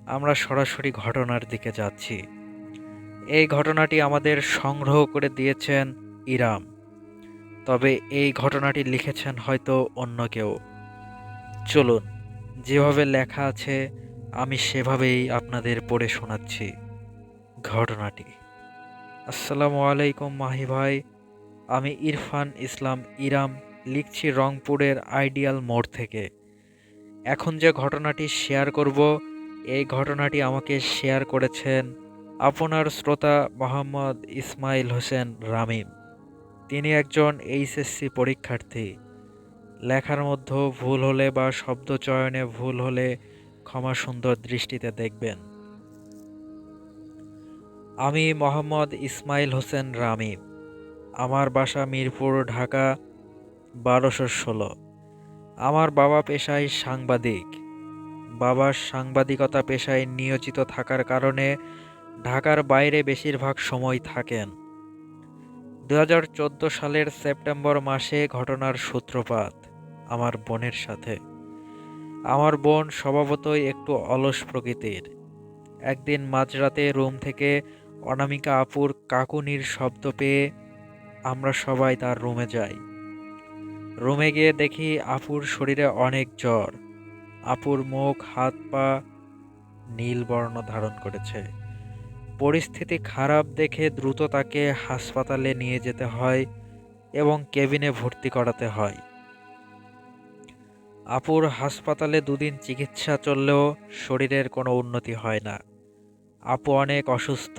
আমরা সরাসরি ঘটনার দিকে যাচ্ছি। এই ঘটনাটি আমাদের সংগ্রহ করে দিয়েছেন ইরাম। তবে এই ঘটনাটি লিখেছেন হয়তো অন্য কেউ। চলুন, যেভাবে লেখা আছে আমি সেভাবেই আপনাদের পড়ে শোনাচ্ছি ঘটনাটি। আসসালামু আলাইকুম মাহি ভাই, আমি ইরফান ইসলাম ইরাম লিখছি রংপুরের আইডিয়াল মোড় থেকে। এখন যে ঘটনাটি শেয়ার করব, এই ঘটনাটি আমাকে শেয়ার করেছেন আপনার শ্রোতা মোহাম্মদ ইসমাইল হোসেন রামিম। তিনি একজন এইচএসসি পরীক্ষার্থী। লেখার মধ্যে ভুল হলে বা শব্দ চয়নে ভুল হলে ক্ষমা সুন্দর দৃষ্টিতে দেখবেন। আমি মোহাম্মদ ইসমাইল হোসেন রামিম। আমার বাসা মিরপুর, ঢাকা ১২১৬। আমার বাবা পেশায় সাংবাদিক। বাবার সাংবাদিকতা পেশায় নিয়োজিত থাকার কারণে ঢাকার বাইরে বেশিরভাগ সময় থাকেন। ২০১৪ সালের সেপ্টেম্বর মাসে ঘটনার সূত্রপাত আমার বোনের সাথে। আমার বোন স্বভাবতই একটু অলস প্রকৃতির। একদিন মাঝরাতে রুম থেকে অনামিকা আপুর কাঁকুনির শব্দ পেয়ে আমরা সবাই তার রুমে যাই। রুমে গিয়ে দেখি আপুর শরীরে অনেক জ্বর। আপুর মুখ, হাত পা নীল বর্ণ ধারণ করেছে। পরিস্থিতি খারাপ দেখে দ্রুত তাকে হাসপাতালে নিয়ে যেতে হয় এবং কেবিনে ভর্তি করাতে হয়। আপুর হাসপাতালে ২ দিন চিকিৎসা চললেও শরীরের কোনো উন্নতি হয় না। আপু অনেক অসুস্থ,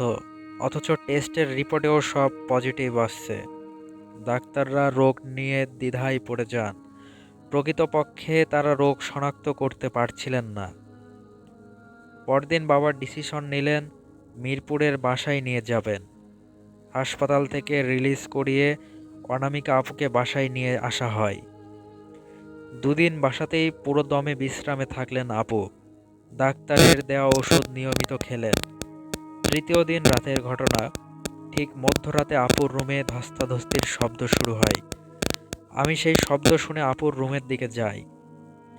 অথচ টেস্টের রিপোর্টেও সব পজিটিভ আসছে। ডাক্তাররা রোগ নিয়ে দ্বিধায় পড়ে যান। প্রকৃতপক্ষে তারা রোগ শনাক্ত করতে পারছিলেন না। পরদিন বাবা ডিসিশন নিলেন মিরপুরের বাসায় নিয়ে যাবেন। হাসপাতাল থেকে রিলিজ করিয়ে অনামিকা আপুকে বাসায় নিয়ে আসা হয়। ২ দিন বাসাতেই পুরো দমে বিশ্রামে থাকলেন আপু। ডাক্তারের দেওয়া ওষুধ নিয়মিত খেলেন। তৃতীয় দিন রাতের ঘটনা। ঠিক মধ্যরাতে আপুর রুমে ধস্তাধস্তির শব্দ শুরু হয়। আমি সেই শব্দ শুনে আপুর রুমের দিকে যাই।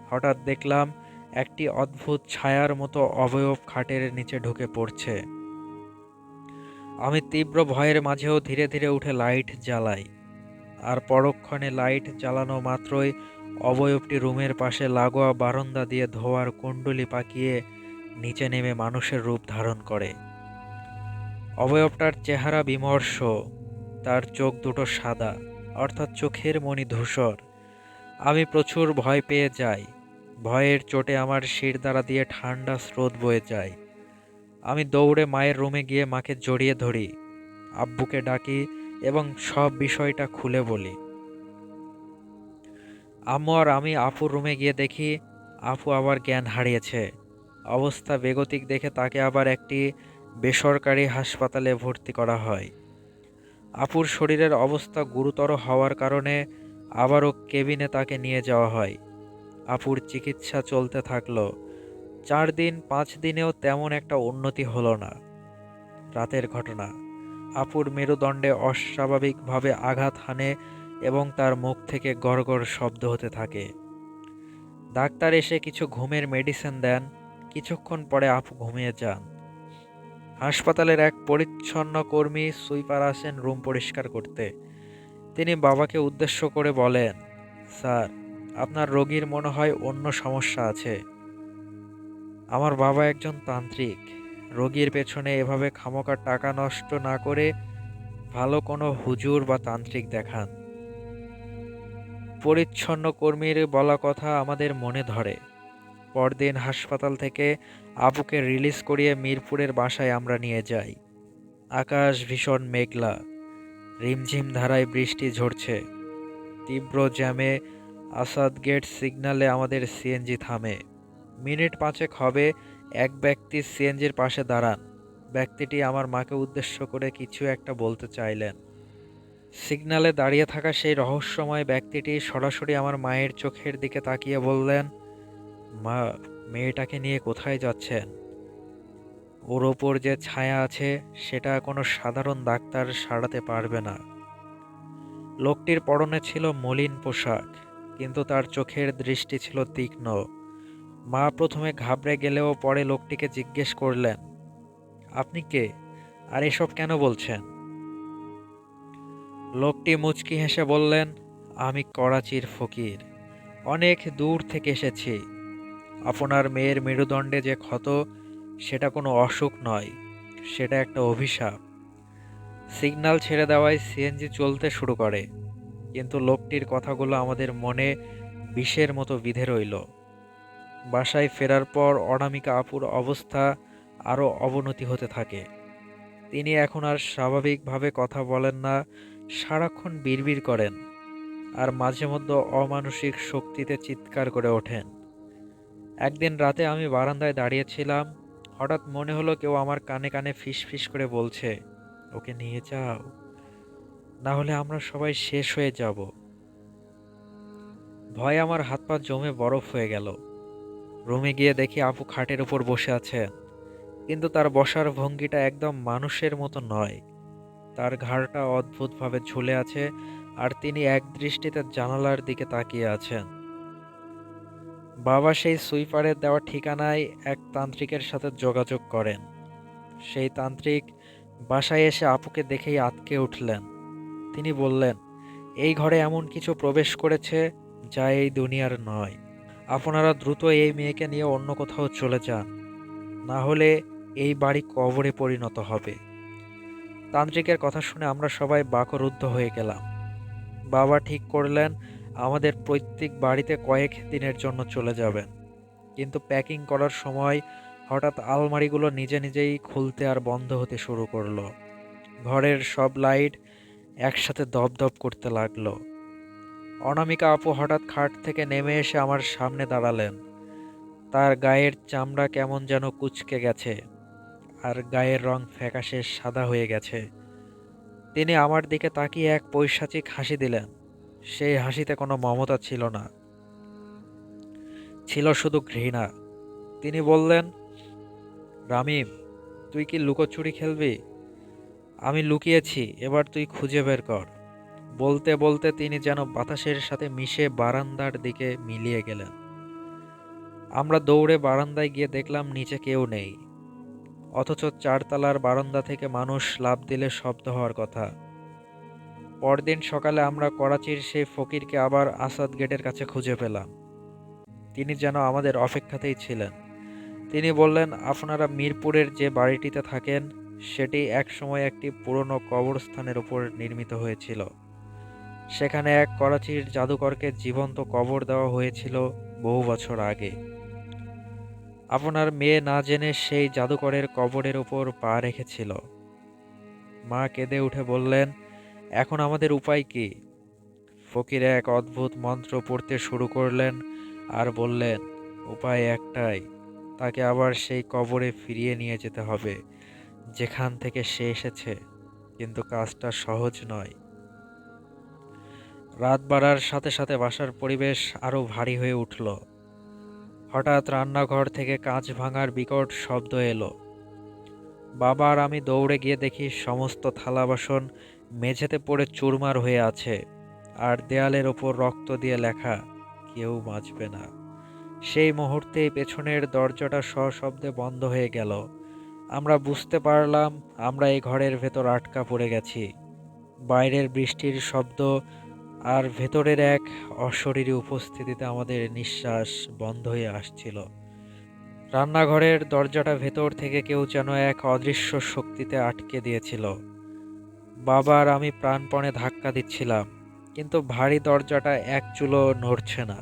হঠাৎ দেখলাম একটি অদ্ভুত ছায়ার মতো অবয়ব খাটের নিচে ঢুকে পড়ছে। আমি তীব্র ভয়ের মাঝেও ধীরে ধীরে উঠে লাইট জ্বালাই। আর পরক্ষণে লাইট জ্বালানো মাত্রই অবয়বটি রুমের পাশে লাগোয়া বারান্দা দিয়ে ধোয়ার কুণ্ডলি পাকিয়ে নিচে নেমে মানুষের রূপ ধারণ করে। অবয়বটার চেহারা বিমর্ষ, তার চোখ দুটো সাদা, অর্থাৎ চোখের মণি ধূসর। আমি প্রচুর ভয় পেয়ে যাই। ভয়ের চোটে আমার শিরদাঁড়া দিয়ে ঠান্ডা স্রোত বয়ে যায়। আমি দৌড়ে মায়ের রুমে গিয়ে মাকে জড়িয়ে ধরি, আব্বুকে ডাকি এবং সব বিষয়টা খুলে বলি। আম্মু আর আমি আপুর রুমে গিয়ে দেখি আপু আবার জ্ঞান হারিয়েছে। অবস্থা বেগতিক দেখে তাকে আবার একটি বেসরকারি হাসপাতালে ভর্তি করা হয়। আপুর শরীরের অবস্থা গুরুতর হওয়ার কারণে আবারও কেবিনে তাকে নিয়ে যাওয়া হয়। আপুর চিকিৎসা চলতে থাকলো। ৪ দিন ৫ দিনেও তেমন একটা উন্নতি হলো না। রাতের ঘটনা। আপুর মেরুদণ্ডে অস্বাভাবিকভাবে আঘাত হানে এবং তার মুখ থেকে গড়গড় শব্দ হতে থাকে। ডাক্তার এসে কিছু ঘুমের মেডিসিন দেন। কিছুক্ষণ পরে আপু ঘুমিয়ে যান। হাসপাতালের এক পরিচ্ছন্ন কর্মী সুইপার আসেন রুম পরিষ্কার করতে। তিনি বাবাকে উদ্দেশ্য করে বলেন, স্যার, আপনার রোগীর মনে হয় অন্য সমস্যা আছে। আমার বাবা একজন তান্ত্রিক। রোগীর পেছনে এভাবে খামোকা টাকা নষ্ট না করে ভালো কোনো হুজুর বা তান্ত্রিক দেখান। পরিচ্ছন্ন কর্মীর বলা কথা আমাদের মনে ধরে। পরদিন হাসপাতাল থেকে আপুকে রিলিজ করিয়ে মিরপুরের বাসায় আমরা নিয়ে যাই। আকাশ ভীষণ মেঘলা, রিমঝিম ধারায় বৃষ্টি ঝরছে। তীব্র জ্যামে আসাদ গেট সিগন্যালে আমাদের সিএনজি থামে। মিনিট ৫ হবে এক ব্যক্তি সিএনজির পাশে দাঁড়ান। ব্যক্তিটি আমার মাকে উদ্দেশ্য করে কিছু একটা বলতে চাইলেন। সিগন্যালে দাঁড়িয়ে থাকা সেই রহস্যময় ব্যক্তিটি সরাসরি আমার মায়ের চোখের দিকে তাকিয়ে বললেন, মা, মেয়েটাকে নিয়ে কোথায় যাচ্ছেন? ওর ওপর যে ছায়া আছে সেটা কোনো সাধারণ ডাক্তার সারাতে পারবে না। লোকটির পরনে ছিল মলিন পোশাক, কিন্তু তার চোখের দৃষ্টি ছিল তীক্ষ্ণ। মা প্রথমে ঘাবড়ে গেলেও পরে লোকটিকে জিজ্ঞেস করলেন, আপনি কে, আর এসব কেন বলছেন? লোকটি মুচকি হেসে বললেন, আমি করাচির ফকির, অনেক দূর থেকে এসেছি। আপনার মেয়ের মেরুদণ্ডে যে ক্ষত, সেটা কোনো অসুখ নয়, সেটা একটা অভিশাপ। সিগন্যাল ছেড়ে দেওয়ায় সিএনজি চলতে শুরু করে, কিন্তু লোকটির কথাগুলো আমাদের মনে বিষের মতো বিঁধে রইল। বাসায় ফেরার পর অনামিকা আপুর অবস্থা আরও অবনতি হতে থাকে। তিনি এখন আর স্বাভাবিকভাবে কথা বলেন না, সারাক্ষণ বিড়বিড় করেন, আর মাঝে মধ্যে অমানসিক শক্তিতে চিৎকার করে ওঠেন। একদিন রাতে আমি বারান্দায় দাঁড়িয়েছিলাম, হঠাৎ মনে হলো কেউ আমার কানে কানে ফিস ফিস করে বলছে, ওকে নিয়ে যাও, না হলে আমরা সবাই শেষ হয়ে যাব। ভয়ে আমার হাত পা জমে বরফ হয়ে গেল। রুমে গিয়ে দেখি আপু খাটের উপর বসে আছেন, কিন্তু তার বসার ভঙ্গিটা একদম মানুষের মতো নয়। তার ঘাড়টা অদ্ভুতভাবে ঝুলে আছে, আর তিনি এক দৃষ্টিতে জানালার দিকে তাকিয়ে আছেন। বাবা সেই সুইপারের দেওয়া ঠিকানায় এক তান্ত্রিকের সাথে যোগাযোগ করেন। সেই তান্ত্রিক বাসায় এসে আপুকে দেখেই আঁতকে উঠলেন। তিনি বললেন, এই ঘরে এমন কিছু প্রবেশ করেছে যা এই দুনিয়ার নয়। আপনারা দ্রুত এই মেয়েকে নিয়ে অন্য কোথাও চলে যান, না হলে এই বাড়ি কবরে পরিণত হবে। তান্ত্রিকের কথা শুনে আমরা সবাই বাকরুদ্ধ হয়ে গেলাম। বাবা ঠিক করলেন আমাদের পৈতৃক বাড়িতে কয়েক দিনের জন্য চলে যাবেন, কিন্তু প্যাকিং করার সময় হঠাৎ আলমারিগুলো নিজে নিজেই খুলতে আর বন্ধ হতে শুরু করলো। ঘরের সব লাইট একসাথে দপদপ করতে লাগলো। অনামিকা আপু হঠাৎ খাট থেকে নেমে এসে আমার সামনে দাঁড়ালেন। তার গায়ের চামড়া কেমন যেন কুঁচকে গেছে, আর গায়ের রং ফ্যাকাশে সাদা হয়ে গেছে। তিনি আমার দিকে তাকিয়ে এক পৈশাচিক হাসি দিলেন। সেই হাসিতে কোনো মমতা ছিল না, ছিল শুধু ঘৃণা। তিনি বললেন, রামিম, তুই কি লুকোচুরি খেলবি? আমি লুকিয়েছি, এবার তুই খুঁজে বের কর। বলতে বলতে তিনি যেন বাতাসের সাথে মিশে বারান্দার দিকে মিলিয়ে গেলেন। আমরা দৌড়ে বারান্দায় গিয়ে দেখলাম নিচে কেউ নেই, অথচ চারতলার বারান্দা থেকে মানুষ লাফ দিলে শব্দ হওয়ার কথা। পরদিন সকালে আমরা করাচির সেই ফকিরকে আবার আসাদ গেটের কাছে খুঁজে পেলাম। তিনি যেন আমাদের অপেক্ষাতেই ছিলেন। তিনি বললেন, আপনারা মিরপুরের যে বাড়িটিতে থাকেন সেটি একসময় একটি পুরনো কবরস্থানের উপর নির্মিত হয়েছিল। সেখানে এক করাচির জাদুকরকে জীবন্ত কবর দেওয়া হয়েছিল বহু বছর আগে। আপনার মেয়ে না জেনে সেই জাদুকরের কবরের উপর পা রেখেছিল। মা কেঁদে উঠে বললেন, এখন আমাদের উপায় কি? ফকির এক অদ্ভুত মন্ত্র পড়তে শুরু করলেন আর বললেন, উপায় একটাই, তাকে আবার সেই কবরে ফিরিয়ে নিয়ে যেতে হবে যেখান থেকে সে এসেছে, কিন্তু কাজটা সহজ নয়। রাত বাড়ার সাথে সাথে বাসার পরিবেশ আরো ভারী হয়ে উঠল। হঠাৎ রান্নাঘর থেকে কাঁচ ভাঙার বিকট শব্দ এলো। বাবা আর আমি দৌড়ে গিয়ে দেখি সমস্ত থালা বাসন মেঝেতে পড়ে চুরমার হয়ে আছে, আর দেয়ালের ওপর রক্ত দিয়ে লেখা, কেউ বাঁচবে না। সেই মুহূর্তেই পেছনের দরজাটা সশব্দে বন্ধ হয়ে গেল। আমরা বুঝতে পারলাম আমরা এই ঘরের ভেতর আটকা পড়ে গেছি। বাইরের বৃষ্টির শব্দ আর ভেতরের এক অশরীরী উপস্থিতিতে আমাদের নিঃশ্বাস বন্ধ হয়ে আসছিল। রান্নাঘরের দরজাটা ভেতর থেকে কেউ যেন এক অদৃশ্য শক্তিতে আটকে দিয়েছিল। বাবা আর আমি প্রাণপণে ধাক্কা দিচ্ছিলাম, কিন্তু ভারী দরজাটা এক চুলো নড়ছে না।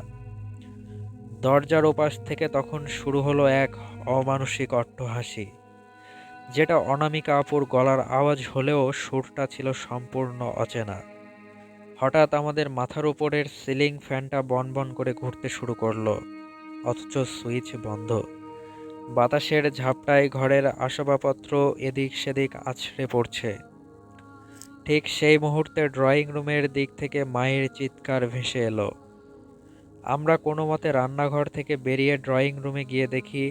দরজার ওপাশ থেকে তখন শুরু হলো এক অমানুষিক অট্টহাসি, যেটা অনামিকা আপুর গলার আওয়াজ হলেও সুরটা ছিল সম্পূর্ণ অচেনা। হঠাৎ আমাদের মাথার উপরের সিলিং ফ্যানটা বনবন করে ঘুরতে শুরু করলো, অথচ সুইচ বন্ধ। বাতাসের ঝাপটায় ঘরের আসবাবপত্র এদিক সেদিক আছড়ে পড়ছে। ঠিক সেই মুহূর্তে ড্রয়িং রুমের দিক থেকে মায়ের চিৎকার ভেসে এলো। আমরা কোনো মতে রান্নাঘর থেকে বেরিয়ে ড্রয়িং রুমে গিয়ে দেখি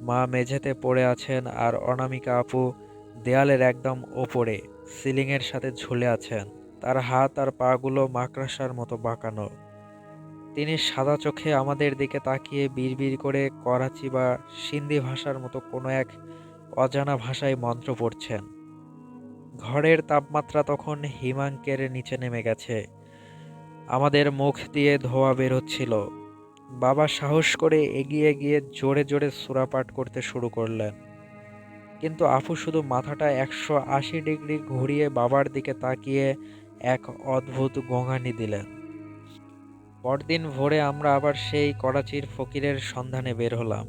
মা মেঝেতে পড়ে আছেন, আর অনামিকা আপু দেয়ালের একদম ওপরে সিলিংয়ের সাথে ঝুলে আছেন। তার হাত আর পাগুলো মাকড়সার মতো বাঁকানো। তিনি সাদা চোখে আমাদের দিকে তাকিয়ে বিড়বিড় করে করাচি বা সিন্ধি ভাষার মতো কোনো এক অজানা ভাষায় মন্ত্র পড়ছেন। ঘরের তাপমাত্রা তখন হিমাঙ্কের নিচে নেমে গেছে। আমাদের মুখ দিয়ে ধোঁয়া বের হচ্ছিল। বাবা সাহস করে এগিয়ে গিয়ে জোরে জোরে সূরা পাঠ করতে শুরু করলেন। কিন্তু আফু শুধু মাথাটা 180 ডিগ্রি ঘুরিয়ে বাবার দিকে তাকিয়ে এক অদ্ভুত গোঙানি দিলেন। পরদিন ভোরে আমরা আবার সেই করাচির ফকিরের সন্ধানে বের হলাম।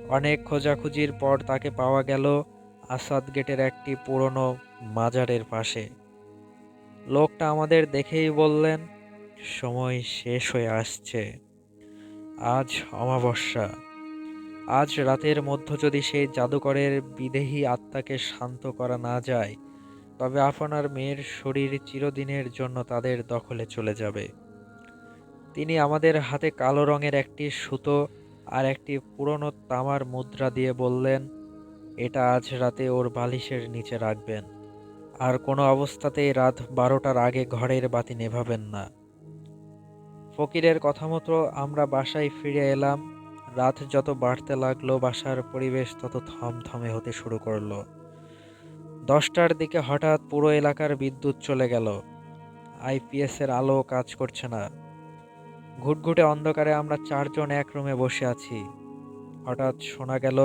অনেক খোঁজাখুঁজির পর তাকে পাওয়া গেল আসাদ গেটের একটি পুরনো মাজারের পাশে। লোকটা আমাদের দেখেই বললেন, সময় শেষ হয়ে আসছে। আজ অমাবস্যা। আজ রাতের মধ্য যদি সেই জাদুকরের বিদেহী আত্মাকে শান্ত করা না যায়, তবে আপনার মেয়ের শরীর চিরদিনের জন্য তাদের দখলে চলে যাবে। তিনি আমাদের হাতে কালো রঙের একটি সুতো আর একটি পুরনো তামার মুদ্রা দিয়ে বললেন, এটা আজ রাতে ওর বালিশের নিচে রাখবেন। আর কোনো অবস্থাতেই রাত 12টার আগে ঘরের বাতি নেভাবেন না। ফকিরের কথা মতো আমরা বাসায় ফিরে এলাম। রাত যত বাড়তে লাগলো বাসার পরিবেশ তত থমথমে হতে শুরু করলো। 10টার দিকে হঠাৎ পুরো এলাকার বিদ্যুৎ চলে গেল। আইপিএস এর আলো কাজ করছে না। ঘুটঘুটে অন্ধকারে আমরা চারজন এক রুমে বসে আছি। হঠাৎ শোনা গেল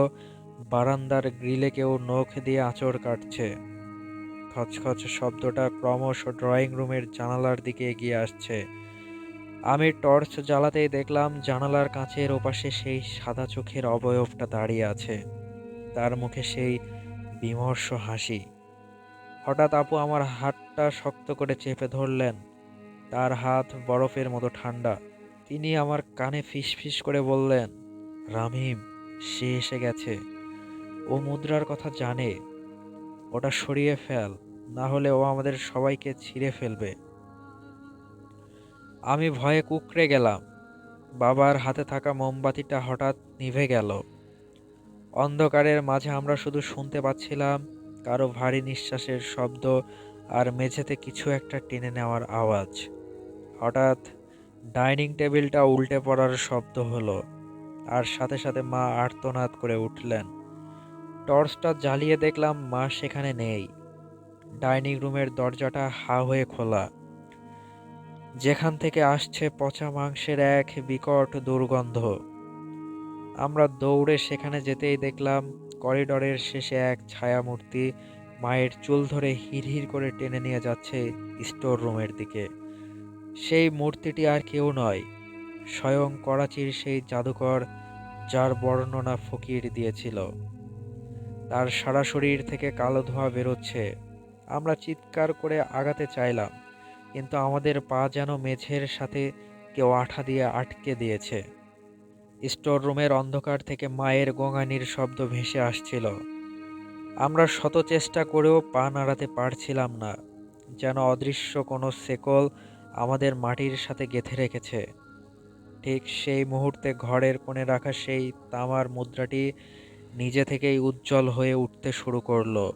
বারান্দার গ্রিলে কেউ নখ দিয়ে আঁচড় কাটছে। খচখচ শব্দটা ক্রমশ ড্রয়িং রুমের জানালার দিকে এগিয়ে আসছে। আমি টর্চ জ্বালাতেই দেখলাম জানালার কাঁচের ওপাশে সেই সাদা চোখের অবয়বটা দাঁড়িয়ে আছে। তার মুখে সেই বিমর্ষ হাসি। হঠাৎ আপু আমার হাতটা শক্ত করে চেপে ধরলেন। তার হাত বরফের মতো ঠান্ডা। তিনি আমার কানে ফিসফিস করে বললেন, রামিম, সে এসে গেছে। ও মুদ্রার কথা জানে। ওটা সরিয়ে ফেল, না হলে ও আমাদের সবাইকে ছিঁড়ে ফেলবে। আমি ভয়ে কুঁকড়ে গেলাম। বাবার হাতে থাকা মোমবাতিটা হঠাৎ নিভে গেল। অন্ধকারের মাঝে আমরা শুধু শুনতে পাচ্ছিলাম কারো ভারী নিঃশ্বাসের শব্দ আর মেঝেতে কিছু একটা টেনে নেওয়ার আওয়াজ। হঠাৎ ডাইনিং টেবিলটা উল্টে পড়ার শব্দ হলো, আর সাথে সাথে মা আর্তনাদ করে উঠলেন। টর্চটা জ্বালিয়ে দেখলাম মা সেখানে নেই। ডাইনিং রুমের দরজাটা হা হয়ে খোলা, যেখান থেকে আসছে পচা মাংসের এক বিকট দুর্গন্ধ। আমরা দৌড়ে সেখানে যেতেই দেখলাম করিডরের শেষে এক ছায়ামূর্তি মায়ের চুল ধরে হিড়হিড় করে টেনে নিয়ে যাচ্ছে স্টোর রুমের দিকে। সেই মূর্তিটি আর কেউ নয়, স্বয়ং করাচির সেই জাদুকর যার বর্ণনা ফকির দিয়েছিল। তার সারা শরীর থেকে কালো ধোঁয়া বেরোচ্ছে। আমরা চিৎকার করে আগাতে চাইলাম, কিন্তু আমাদের পা যেন মেঝের সাথে কেউ আঠা দিয়ে আটকে দিয়েছে। স্টোর রুমের অন্ধকার থেকে মায়ের গোঙানির শব্দ ভেসে আসছিল। আমরা শত চেষ্টা করেও পা নাড়াতে পারছিলাম না, যেন অদৃশ্য কোনো শেকল আমাদের মাটির সাথে গেঁথে রেখেছে। ঠিক সেই মুহূর্তে ঘরের কোণে রাখা সেই তামার মুদ্রাটি নিজে থেকেই উজ্জ্বল হয়ে উঠতে শুরু করলো।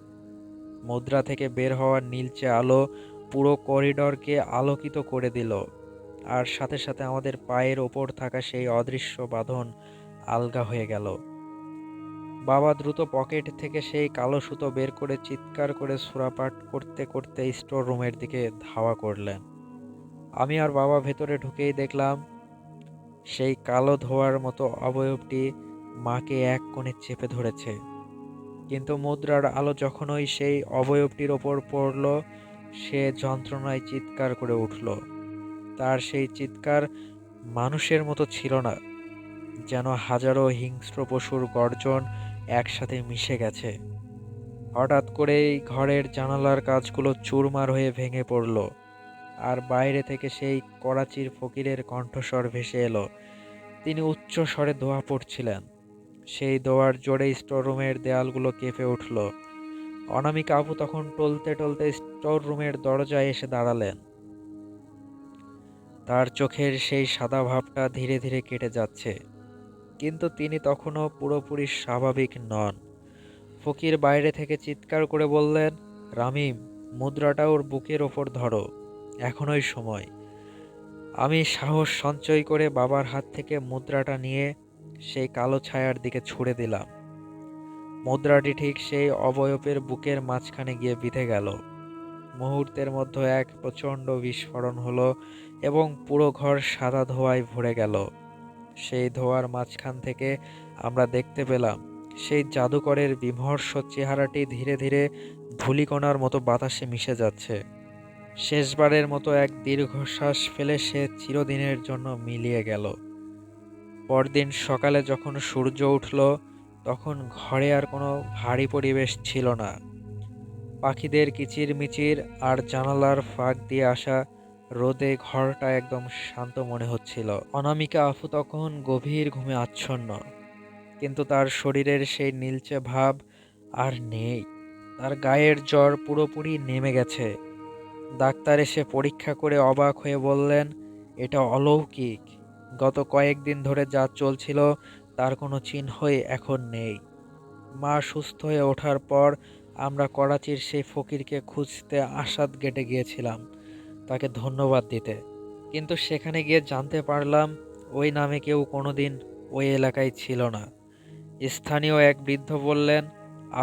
মুদ্রা থেকে বের হওয়া নীলচে আলো পুরো করিডরকে আলোকিত করে দিল, আর সাথে সাথে আমাদের পায়ের ওপর থাকা সেই অদৃশ্য বাঁধন আলগা হয়ে গেল। বাবা দ্রুত পকেট থেকে সেই কালো সুতো বের করে চিৎকার করে সূরা পাঠ করতে করতে স্টোর রুমের দিকে ধাওয়া করলেন। আমি আর বাবা ভেতরে ঢুকেই দেখলাম সেই কালো ধোঁয়ার মতো অবয়বটি মাকে এক কোণে চেপে ধরেছে। কিন্তু মুদ্রার আলো যখনই সেই অবয়বটির ওপর পড়ল, সে যন্ত্রণায় চিৎকার করে উঠল। তার সেই চিৎকার মানুষের মতো ছিল না, যেন হাজারো হিংস্র পশুর গর্জন একসাথে মিশে গেছে। হঠাৎ করেই ঘরের জানালার কাঁচগুলো চুরমার হয়ে ভেঙে পড়ল, আর বাইরে থেকে সেই করাচির ফকিরের কণ্ঠস্বর ভেসে এলো। তিনি উচ্চ স্বরে দোয়া পড়ছিলেন। সেই দোয়ার জোরে স্টোর রুমের দেয়ালগুলো কেঁপে উঠল। অনামিকা আপু তখন টলতে টলতে স্টোর রুমের দরজায় এসে দাঁড়ালেন। তার চোখের সেই সাদা ভাবটা ধীরে ধীরে কেটে যাচ্ছে, কিন্তু তিনি তখনও পুরোপুরি স্বাভাবিক নন। ফকির বাইরে থেকে চিৎকার করে বললেন, রামিম, মুদ্রাটা ওর বুকের ওপর ধরো, এখনই সময়। আমি সাহস সঞ্চয় করে বাবার হাত থেকে মুদ্রাটা নিয়ে সেই কালো ছায়ার দিকে ছুঁড়ে দিলাম। মুদ্রাটি ঠিক সেই অবয়বের বুকের মাঝখানে গিয়ে বিঁধে গেল। মুহূর্তের মধ্যে এক প্রচণ্ড বিস্ফোরণ হলো এবং পুরো ঘর সাদা ধোঁয়ায় ভরে গেল। সেই ধোঁয়ার মাঝখান থেকে আমরা দেখতে পেলাম সেই জাদুকরের বিমর্ষ চেহারাটি ধীরে ধীরে ধূলিকণার মতো বাতাসে মিশে যাচ্ছে। শেষবারের মতো এক দীর্ঘশ্বাস ফেলে সে চিরদিনের জন্য মিলিয়ে গেল। পরদিন সকালে যখন সূর্য উঠল, তখন ঘরে আর কোনো ভারী পরিবেশ ছিল না। পাখিদের কিচিরমিচির আর জানালার ফাঁক দিয়ে আসা রোদে ঘরটা একদম শান্ত মনে হচ্ছিল। অনামিকা আফু তখন গভীর ঘুমে আচ্ছন্ন, কিন্তু তার শরীরের সেই নীলচে ভাব আর নেই। তার গায়ের জ্বর পুরোপুরি নেমে গেছে। ডাক্তার এসে পরীক্ষা করে অবাক হয়ে বললেন, এটা অলৌকিক। গত কয়েকদিন ধরে যা চলছিল তার কোনো চিহ্নই এখন নেই। মা সুস্থ হয়ে ওঠার পর আমরা করাচির সেই ফকিরকে খুঁজতে আসাদ গেটে গিয়েছিলাম তাকে ধন্যবাদ দিতে। কিন্তু সেখানে গিয়ে জানতে পারলাম ওই নামে কেউ কোনোদিন ওই এলাকায় ছিল না। স্থানীয় এক বৃদ্ধ বললেন,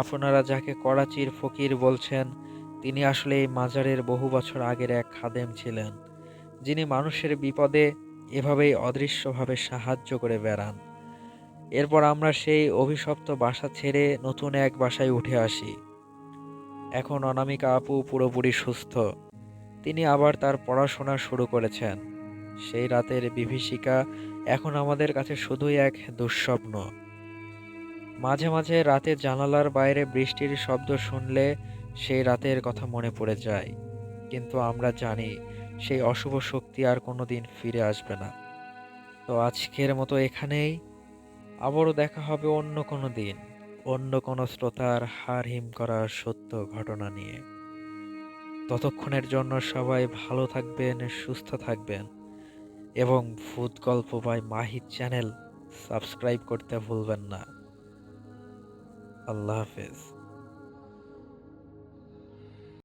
আপনারা যাকে করাচির ফকির বলছেন তিনি আসলে এই মাজারের বহু বছর আগের এক খাদেম ছিলেন, যিনি মানুষের বিপদে এভাবেই অদৃশ্যভাবে সাহায্য করে বেড়ান। এরপর আমরা সেই অভিশপ্ত বাসা ছেড়ে নতুন এক বাসায় উঠে আসি। এখন অনামিকা আপু পুরোপুরি সুস্থ। তিনি আবার তার পড়াশোনা শুরু করেছেন। সেই রাতের বিভীষিকা এখন আমাদের কাছে শুধুই এক দুঃস্বপ্ন। মাঝে মাঝে রাতে জানালার বাইরে বৃষ্টির শব্দ শুনলে সেই রাতের কথা মনে পড়ে যায়, কিন্তু আমরা জানি সেই অশুভ শক্তি আর কোনোদিন ফিরে আসবে না। তো আজকের মতো এখানেই। আবারও দেখা হবে অন্য কোনো দিন, অন্য কোনো শ্রোতার হাড় হিম করা সত্য ঘটনা নিয়ে। ততক্ষণের জন্য সবাই ভালো থাকবেন, সুস্থ থাকবেন এবং ভূত গল্প বাই মাহির চ্যানেল সাবস্ক্রাইব করতে ভুলবেন না। আল্লাহ হাফেজ।